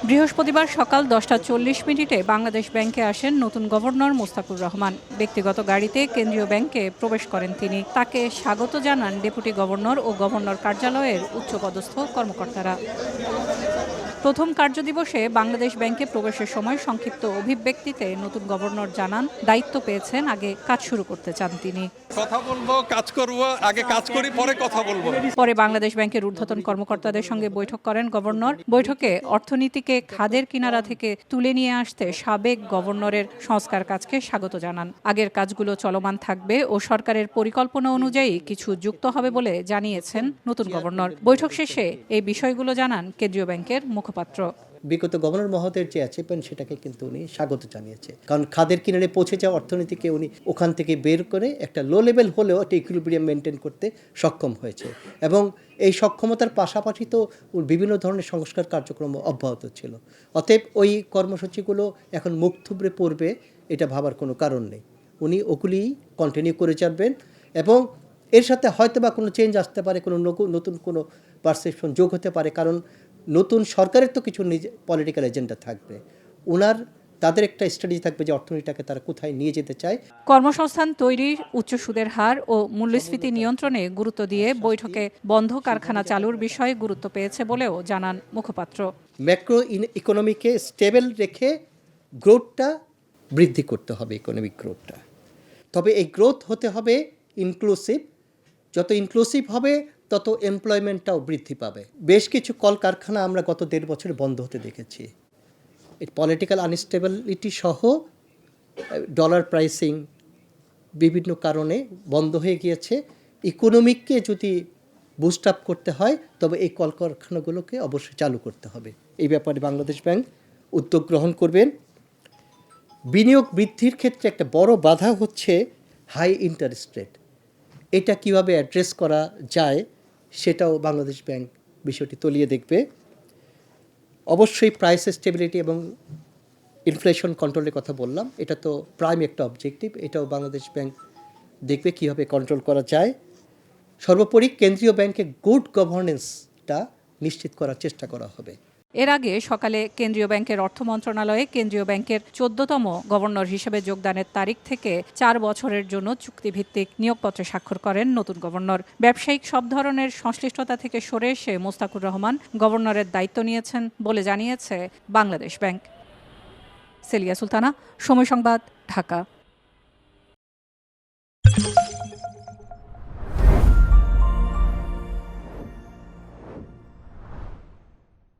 বৃহস্পতিবার সকাল 10টা 40 মিনিটে বাংলাদেশ ব্যাংকে আসেন নতুন গভর্নর মোস্তাকুর রহমান। ব্যক্তিগত গাড়িতে কেন্দ্রীয় ব্যাংকে প্রবেশ করেন তিনি। তাকে স্বাগত জানান ডেপুটি গভর্নর ও গভর্নর কার্যালয়ের উচ্চপদস্থ কর্মকর্তারা। প্রথম কার্যদিবসে বাংলাদেশ ব্যাংকে প্রবেশের সময় সংক্ষিপ্ত অভিব্যক্তিতে নতুন গভর্নর জানান, দায়িত্ব পেয়েছেন, আগে কাজ শুরু করতে চান তিনি। কথা বলবো, কাজ করব, আগে কাজ করি পরে কথা বলবো। পরে বাংলাদেশ ব্যাংকের ঊর্ধ্বতন কর্মকর্তাদের সঙ্গে বৈঠক করেন গভর্নর। বৈঠকে অর্থনীতিকে খাদের কিনারা থেকে তুলে নিয়ে আসতে সাবেক গভর্নরের সংস্কার কাজকে স্বাগত জানান। আগের কাজগুলো চলমান থাকবে ও সরকারের পরিকল্পনা অনুযায়ী কিছু যুক্ত হবে বলে জানিয়েছেন নতুন গভর্নর। বৈঠক শেষে এই বিষয়গুলো জানান কেন্দ্রীয় ব্যাংকের মুখপাত্র। বিগত গভর্নর মহোদয়ের যে অ্যাচিভমেন্ট সেটাকে কিন্তু উনি স্বাগত জানিয়েছে, কারণ খাদের কিনারে পৌঁছে যাওয়া অর্থনীতিকে উনি ওখান থেকে বের করে একটা লো লেভেল হলেও একটা ইকুইলিব্রিয়াম মেনটেন করতে সক্ষম হয়েছে এবং এই সক্ষমতার পাশাপাশি তো বিভিন্ন ধরনের সংস্কার কার্যক্রম অব্যাহত ছিল। অতএব ওই কর্মসূচিগুলো এখন মুখ থুবড়ে পড়বে এটা ভাবার কোনো কারণ নেই। উনি ওগুলি কন্টিনিউ করে যাবেন এবং এর সাথে হয়তো বা কোনো চেঞ্জ আসতে পারে, কোনো নতুন কোনো পারসেপশন যোগ হতে পারে, কারণ নতুন সরকারের তো কিছু পলিটিক্যাল এজেন্ডা থাকবে। তাদের একটা স্ট্র্যাটেজি থাকবে যে অর্থনীতিটাকে তারা কোথায় নিয়ে যেতে চায়। কর্মসংস্থান তৈরির, উচ্চ সুদের হার ও মূল্যস্ফীতি নিয়ন্ত্রণে গুরুত্ব দিয়ে বৈঠকে বন্ধ কারখানা চালুর বিষয়ে গুরুত্ব পেয়েছে বলেও জানান মুখপাত্র। ম্যাক্রো ইকোনমিকে স্টেবল রেখে গ্রোথটা বৃদ্ধি করতে হবে, ইকোনমিক গ্রোথটা। তবে এই গ্রোথ হতে হবে ইনক্লুসিভ। যত ইনক্লুসিভ হবে তত এমপ্লয়মেন্টটাও বৃদ্ধি পাবে। বেশ কিছু কলকারখানা আমরা গত 1.5 বছরে বন্ধ হতে দেখেছি। এই পলিটিক্যাল আনস্টেবিলিটি সহ ডলার প্রাইসিং বিভিন্ন কারণে বন্ধ হয়ে গিয়েছে। ইকোনমিককে যদি বুস্ট আপ করতে হয় তবে এই কলকারখানাগুলোকে অবশ্যই চালু করতে হবে। এই ব্যাপারে বাংলাদেশ ব্যাংক উদ্যোগ গ্রহণ করবেন। বিনিয়োগ বৃদ্ধির ক্ষেত্রে একটা বড় বাধা হচ্ছে হাই ইন্টারেস্ট রেট। এটা কিভাবে অ্যাড্রেস করা যায় সেটাও বাংলাদেশ ব্যাংক বিষয়টি তলিয়ে দেখবে। অবশ্যই প্রাইস স্টেবিলিটি এবং ইনফ্লেশন কন্ট্রোলের কথা বললাম, এটা তো প্রাইম একটা অবজেক্টিভ, এটাও বাংলাদেশ ব্যাংক দেখবে কীভাবে কন্ট্রোল করা যায়। সর্বোপরি কেন্দ্রীয় ব্যাংকে গুড গভর্নেন্সটা নিশ্চিত করার চেষ্টা করা হবে। এর আগে সকালে কেন্দ্রীয় ব্যাংকের অর্থ মন্ত্রণালয়ে কেন্দ্রীয় ব্যাংকের 14তম গভর্নর হিসেবে যোগদানের তারিখ থেকে 4 বছরের জন্য চুক্তিভিত্তিক নিয়োগপত্রে স্বাক্ষর করেন নতুন গভর্নর। ব্যবসায়িক সব ধরনের সংশ্লিষ্টতা থেকে সরে এসে মোস্তাকুর রহমান গভর্নরের দায়িত্ব নিয়েছেন বলে জানিয়েছে বাংলাদেশ ব্যাংক। সেলিয়া সুলতানা, সময় সংবাদ, ঢাকা।